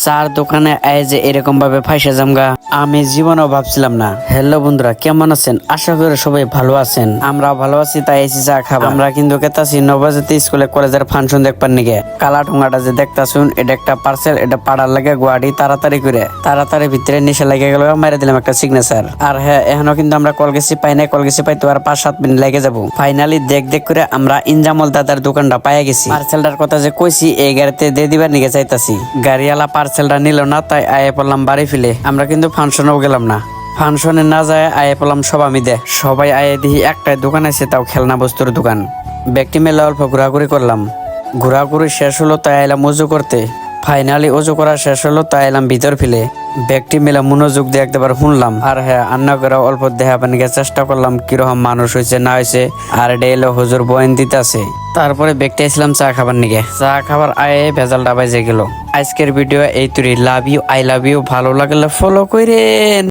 চার দোকানে আয় যে এরকম ভাবে ফাইসা জামগা আমি জীবনেও ভাবছিলাম না। হ্যালো বন্ধুরা, কেমন আছেন? আশা করি সবাই ভালো আছেন। আমরা ভালো আছি, তাই এসি চা খাবো। আমরা কিন্তু কেতাছি নবজাতি স্কুলে কলেজের ফাংশন দেখবার নিগে। কালা ঠোঙাটা যে দেখতাছুন, এটা একটা পার্সেল, এটা পাড়ার লাগে গুয়াহাটি তাড়াতাড়ি ভিতরে নিশা লেগে গেল, মারে দিলাম একটা সিগনেচার। আর হ্যাঁ, এখনো কিন্তু আমরা কলগেসি পাই নাই, কলগেসি পাইতো আর 5-7 মিনিট লেগে যাবো। ফাইনালি দেখ করে আমরা ইনজামল দাদার দোকানটা পাইয়া গেছি। পার্সেলটার কথা যে কইছি, এই গাড়িতে দিয়ে দিবার নিগে চাইতাছি। গাড়িওয়ালা পার্সেলটা নিল না, তাই আয়ে পড়লাম বাড়ি ফিলে। আমরা কিন্তু ফাংশনেও গেলাম না। ফাংশনে না যায় আয়ে পড়লাম সব আমি দে। সবাই আয়ে দেখি একটাই দোকান আছে, তাও খেলনা বস্তুর দোকান। ব্যক্তি মেলা অল্প ঘোরাঘুরি করলাম। ঘোরাঘুরি শেষ হলো, তাই এলাম উজু করতে। ফাইনালি উজু করা শেষ হলো, তাই এলাম ভিতর ফিলে। ব্যক্তি মেলা মনোযোগ দিয়ে একবার শুনলাম। আর হ্যাঁ, আন্না করে অল্প দেহা পানিকে চেষ্টা করলাম কিরকম মানুষ হয়েছে না হয়েছে। আর এটা এলো হুজুর বয়ান দিতেছে। তারপরে ব্যক্তি আসলাম চা খাবার নিগে। চা খাবার আয়ে ভেজালটা বাজে গেল। আজকের ভিডিও এই তুই love you, I love you. ভালো লাগলে ফলো করেন।